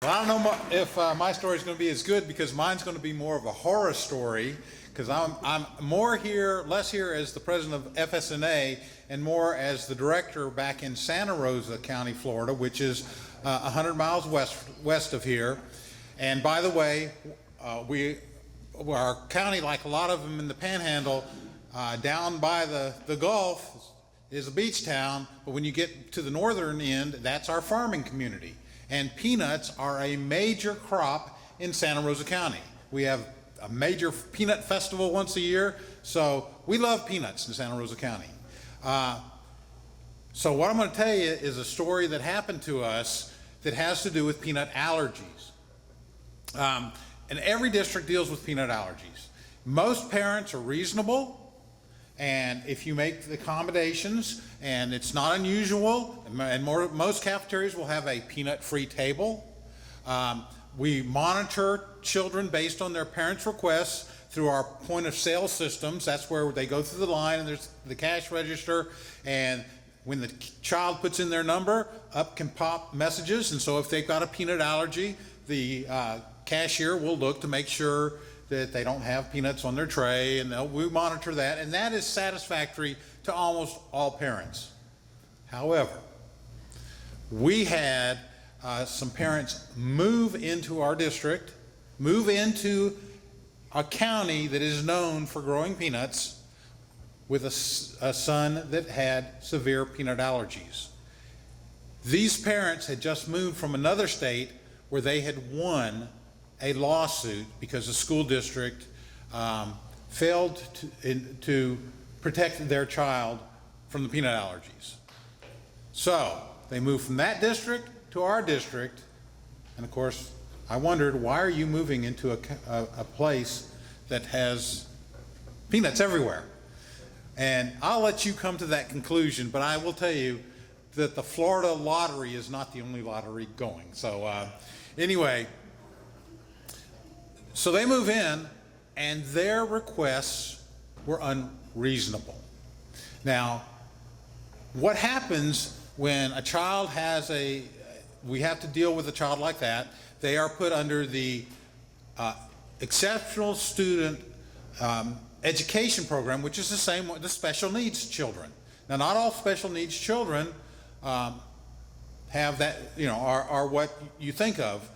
Well, I don't know if my story is going to be as good because mine's going to be more of a horror story because I'm more here, less here as the president of FSNA and more as the director back in Santa Rosa County, Florida, which is 100 miles west of here. And by the way, our county, like a lot of them in the Panhandle, down by the Gulf is a beach town, but when you get to the northern end, that's our farming community. And peanuts are a major crop in Santa Rosa County. We have a major peanut festival once a year, so we love peanuts in Santa Rosa County. So what I'm going to tell you is a story that happened to us that has to do with peanut allergies. And every district deals with peanut allergies. Most parents are reasonable, and if you make the accommodations, and it's not unusual, and most cafeterias will have a peanut-free table. We monitor children based on their parents' requests through our point-of-sale systems. That's where they go through the line, and there's the cash register, and when the child puts in their number, up can pop messages, and so if they've got a peanut allergy, the cashier will look to make sure that they don't have peanuts on their tray, and we monitor that, and that is satisfactory to almost all parents. However, we had some parents move into our district, move into a county that is known for growing peanuts with a son that had severe peanut allergies. These parents had just moved from another state where they had won a lawsuit because the school district failed to protect their child from the peanut allergies. So they moved from that district to our district, and of course I wondered, why are you moving into a place that has peanuts everywhere? And I'll let you come to that conclusion, but I will tell you that the Florida lottery is not the only lottery going. So anyway, so they move in, and their requests were unreasonable. Now, what happens when a child has we have to deal with a child like that, they are put under the exceptional student education program, which is the same with the special needs children. Now, not all special needs children have that, are what you think of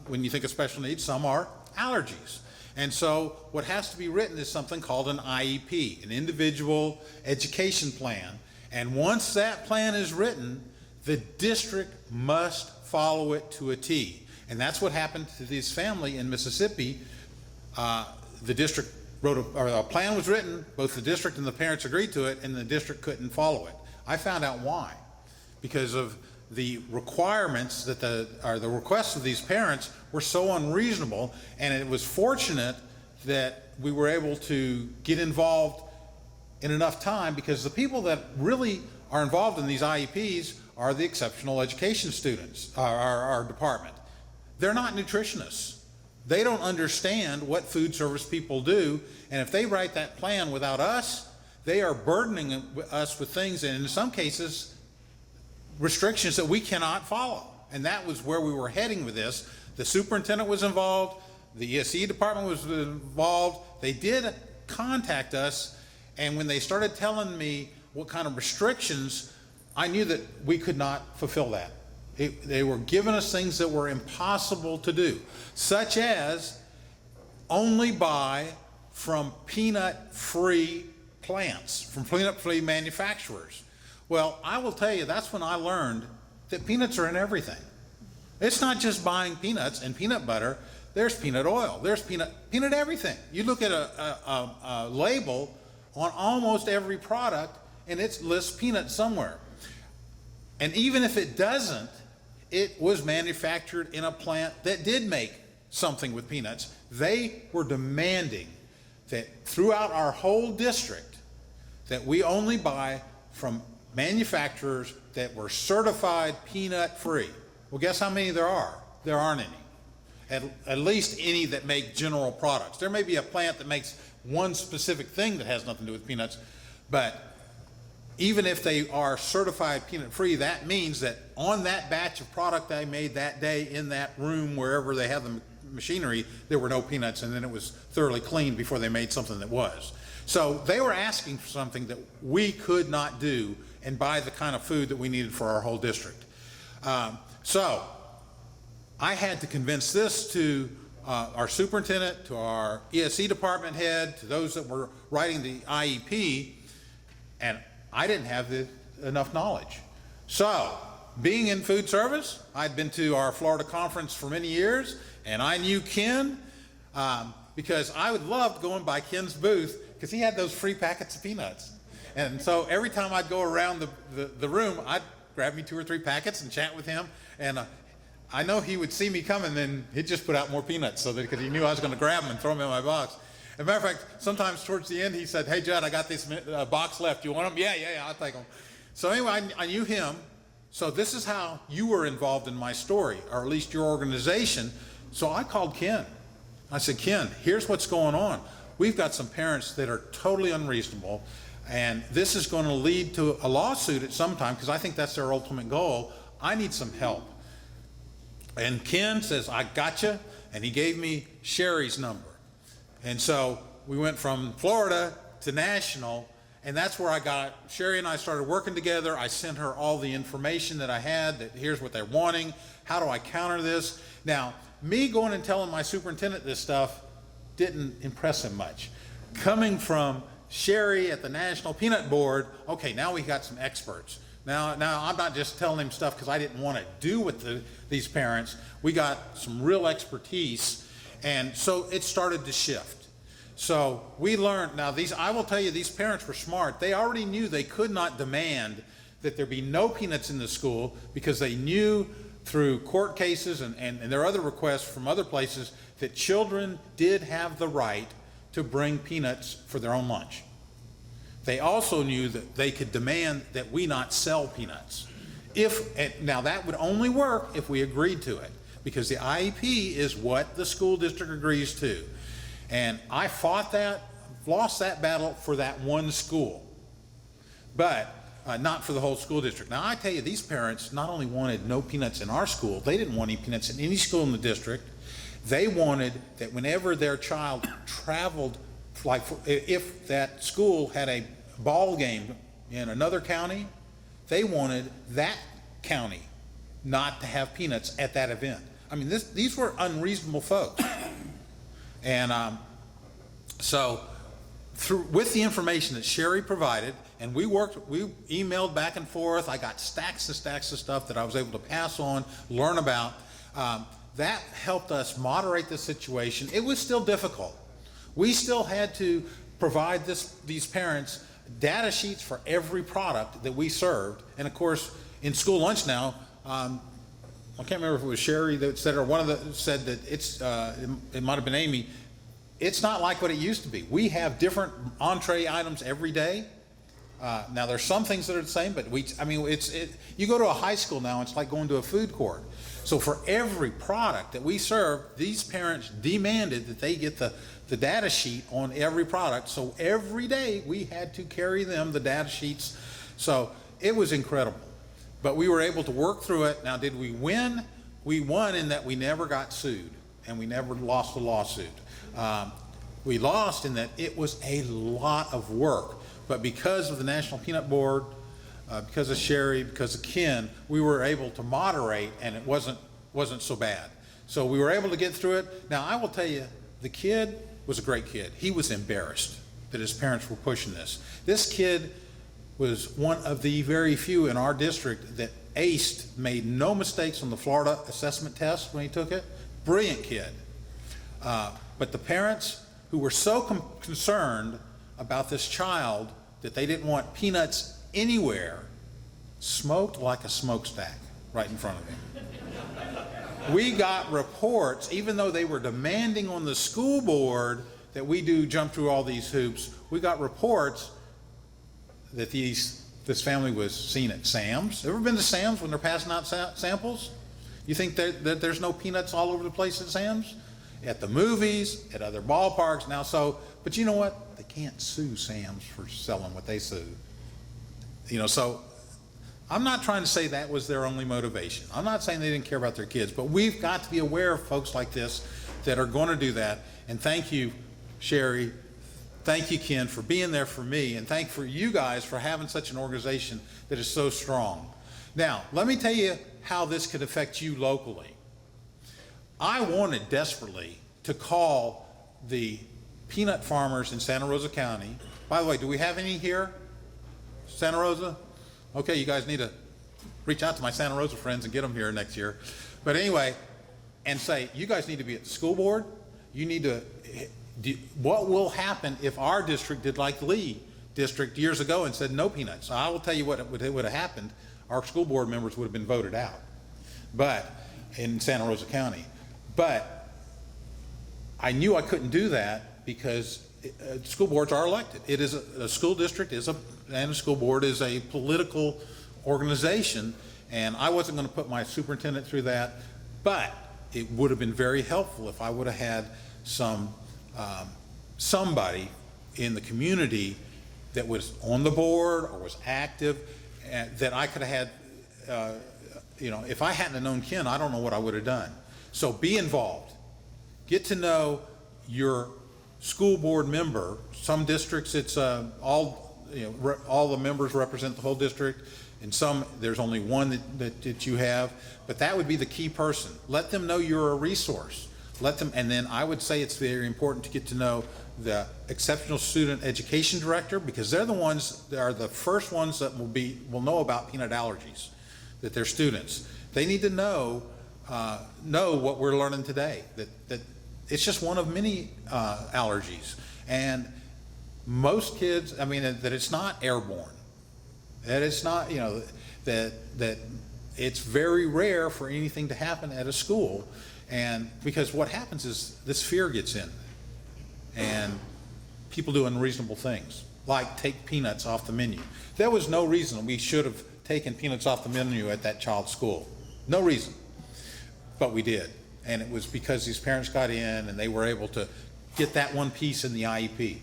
when you think of special needs. Some are allergies. And so what has to be written is something called an IEP, an individual education plan. And once that plan is written, the district must follow it to a T. And that's what happened to this family in Mississippi. The district wrote a plan was written, both the district and the parents agreed to it, and the district couldn't follow it. I found out why. Because of the requirements that the requests of these parents were so unreasonable, and it was fortunate that we were able to get involved in enough time, because the people that really are involved in these IEPs are the exceptional education students, our department. They're not nutritionists. They don't understand what food service people do, and if they write that plan without us, they are burdening us with things, and in some cases, restrictions that we cannot follow. And that was where we were heading with this. The superintendent was involved, the ESE department was involved. They did contact us, and when they started telling me what kind of restrictions, I knew that we could not fulfill that. They were giving us things that were impossible to do, such as only buy from peanut-free plants, from peanut-free manufacturers. Well, I will tell you, that's when I learned that peanuts are in everything. It's not just buying peanuts and peanut butter. There's peanut oil. There's peanut everything. You look at a label on almost every product, and it lists peanut somewhere. And even if it doesn't, it was manufactured in a plant that did make something with peanuts. They were demanding that throughout our whole district that we only buy from manufacturers that were certified peanut free. Well, guess how many there are? There aren't any. At least any that make general products. There may be a plant that makes one specific thing that has nothing to do with peanuts, but even if they are certified peanut-free, that means that on that batch of product they made that day in that room, wherever they have the machinery, there were no peanuts, and then it was thoroughly cleaned before they made something that was. So they were asking for something that we could not do and buy the kind of food that we needed for our whole district. So I had to convince this to our superintendent, to our ESE department head, to those that were writing the IEP, and I didn't have enough knowledge. So, being in food service, I'd been to our Florida conference for many years, and I knew Ken because I would love going by Ken's booth because he had those free packets of peanuts. And so every time I'd go around the room, I'd grab me 2 or 3 packets and chat with him. And I know he would see me coming, then he'd just put out more peanuts so that because he knew I was going to grab them and throw them in my box. As a matter of fact, sometimes towards the end, he said, "Hey, Judd, I got this box left. You want them?" Yeah, I'll take them. So anyway, I knew him. So this is how you were involved in my story, or at least your organization. So I called Ken. I said, "Ken, here's what's going on. We've got some parents that are totally unreasonable, and this is going to lead to a lawsuit at some time because I think that's their ultimate goal. I need some help." And Ken says, "I gotcha," and he gave me Sherry's number. And so we went from Florida to national, and that's where Sherry and I started working together. I sent her all the information that I had, that here's what they're wanting, how do I counter this? Now, me going and telling my superintendent this stuff didn't impress him much. Coming from Sherry at the National Peanut Board, okay, now we got some experts. Now I'm not just telling him stuff because I didn't want to do with these parents. We got some real expertise. And so it started to shift. So we learned, now I will tell you, these parents were smart. They already knew they could not demand that there be no peanuts in the school because they knew through court cases and there are other requests from other places that children did have the right to bring peanuts for their own lunch. They also knew that they could demand that we not sell peanuts. Now that would only work if we agreed to it, because the IEP is what the school district agrees to. And I fought that, lost that battle for that one school, but not for the whole school district. Now I tell you, these parents not only wanted no peanuts in our school, they didn't want any peanuts in any school in the district. They wanted that whenever their child traveled, like if that school had a ball game in another county, they wanted that county not to have peanuts at that event. I mean, these were unreasonable folks. And so with the information that Sherry provided, and we emailed back and forth, I got stacks and stacks of stuff that I was able to pass on, learn about. That helped us moderate the situation. It was still difficult. We still had to provide these parents data sheets for every product that we served. And of course, in school lunch now, I can't remember if it was Sherry that said, or one of the said that it might have been Amy. It's not like what it used to be. We have different entree items every day. Now there's some things that are the same, but you go to a high school now, it's like going to a food court. So for every product that we serve, these parents demanded that they get the data sheet on every product. So every day we had to carry them the data sheets. So it was incredible. But we were able to work through it. Now, did we win? We won in that we never got sued, and we never lost a lawsuit. We lost in that it was a lot of work. But because of the National Peanut Board, because of Sherry, because of Ken, we were able to moderate, and it wasn't so bad. So we were able to get through it. Now, I will tell you, the kid was a great kid. He was embarrassed that his parents were pushing this. This kid was one of the very few in our district that aced, made no mistakes on the Florida assessment test when he took it. Brilliant kid. But the parents who were so concerned about this child that they didn't want peanuts anywhere smoked like a smokestack right in front of him. We got reports, even though they were demanding on the school board that we jump through all these hoops, we got reports that this family was seen at Sam's. Ever been to Sam's when they're passing out samples? You think that there's no peanuts all over the place at Sam's? At the movies, at other ballparks. But you know what? They can't sue Sam's for selling what they sue. So I'm not trying to say that was their only motivation. I'm not saying they didn't care about their kids, but we've got to be aware of folks like this that are going to do that. And thank you, Sherry. Thank you, Ken, for being there for me, and thank for you guys for having such an organization that is so strong. Now, let me tell you how this could affect you locally. I wanted desperately to call the peanut farmers in Santa Rosa County. By the way, do we have any here? Santa Rosa? Okay, you guys need to reach out to my Santa Rosa friends and get them here next year. But anyway, and say, you guys need to be at the school board. You need to, what will happen if our district did like the Lee district years ago and said no peanuts? I will tell you what would have happened. Our school board members would have been voted out, but in Santa Rosa County. But I knew I couldn't do that because school boards are elected. It is a school district and a school board is a political organization, and I wasn't going to put my superintendent through that. But it would have been very helpful if I would have had somebody in the community that was on the board or was active, that I could have had. If I hadn't have known Ken, I don't know what I would have done. So be involved. Get to know your school board member. Some districts it's all the members represent the whole district. In some, there's only one that you have, but that would be the key person. Let them know you're a resource. Let them, and then I would say it's very important to get to know the exceptional student education director, because they're the ones that are the first ones that will know about peanut allergies, that they're students. They need to know what we're learning today, that it's just one of many allergies, and most kids, that it's not airborne. That it's not, that it's very rare for anything to happen at a school. And because what happens is this fear gets in and people do unreasonable things, like take peanuts off the menu. There was no reason we should have taken peanuts off the menu at that child's school. No reason, but we did. And it was because these parents got in and they were able to get that one piece in the IEP.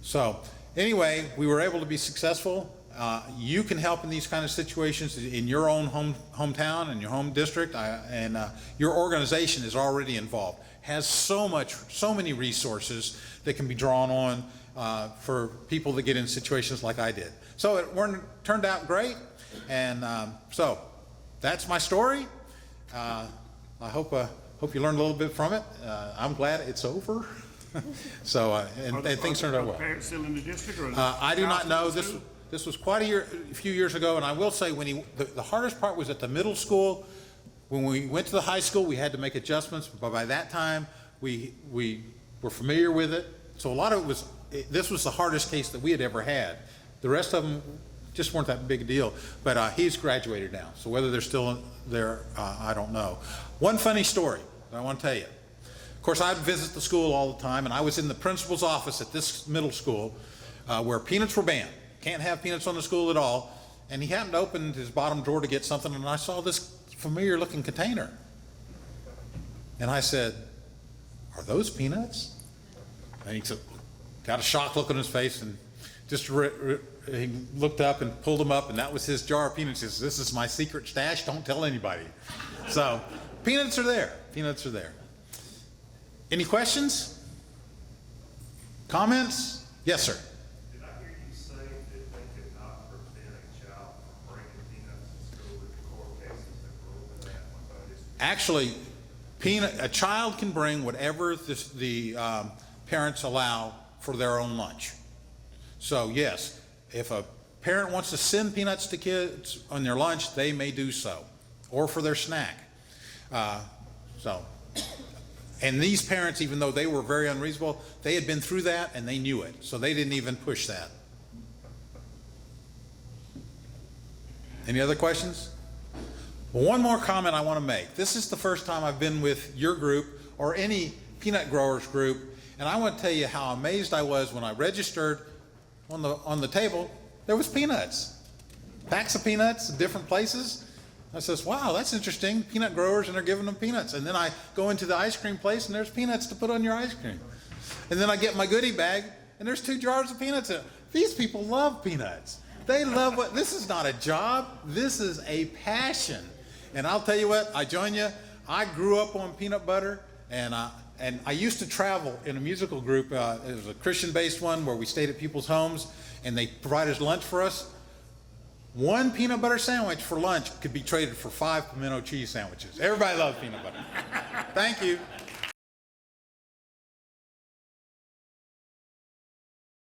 So anyway, we were able to be successful. You can help in these kind of situations in your own hometown and your home district, and your organization is already involved. Has so many resources that can be drawn on for people that get in situations like I did. So it turned out great, and so that's my story. I hope you learned a little bit from it. I'm glad it's over. So and things turned out well. Are parents still in the district, or I do not know. This was quite a few years ago, and I will say the hardest part was at the middle school. When we went to the high school, we had to make adjustments, but by that time we were familiar with it. So a lot of this was the hardest case that we had ever had. The rest of them just weren't that big a deal. But he's graduated now, so whether they're still there, I don't know. One funny story that I want to tell you. Of course, I'd visit the school all the time, and I was in the principal's office at this middle school where peanuts were banned. Can't have peanuts on the school at all. And he happened to open his bottom drawer to get something, and I saw this familiar looking container. And I said, "Are those peanuts?" And he got a shocked look on his face, and just he looked up and pulled them up, and that was his jar of peanuts. He says, "This is my secret stash, don't tell anybody." So peanuts are there. Peanuts are there. Any questions? Comments? Yes, sir. Did I hear you say that they could not prevent a child from bringing peanuts to school with the court cases that were over that? Actually, a child can bring whatever the parents allow for their own lunch. So yes, if a parent wants to send peanuts to kids on their lunch, they may do so, or for their snack. And these parents, even though they were very unreasonable, they had been through that and they knew it, so they didn't even push that. Any other questions? Well, one more comment I want to make. This is the first time I've been with your group or any peanut growers group, and I want to tell you how amazed I was when I registered. On the table there was peanuts, packs of peanuts in different places. I says, "Wow, that's interesting, peanut growers, and they're giving them peanuts." And then I go into the ice cream place and there's peanuts to put on your ice cream. And then I get my goodie bag and there's 2 jars of peanuts in it. These people love peanuts. They love what, this is not a job, this is a passion. And I'll tell you what, I join you, I grew up on peanut butter, and I used to travel in a musical group. It was a Christian-based one where we stayed at people's homes, and they provided lunch for us. One peanut butter sandwich for lunch could be traded for 5 pimento cheese sandwiches. Everybody loves peanut butter. Thank you.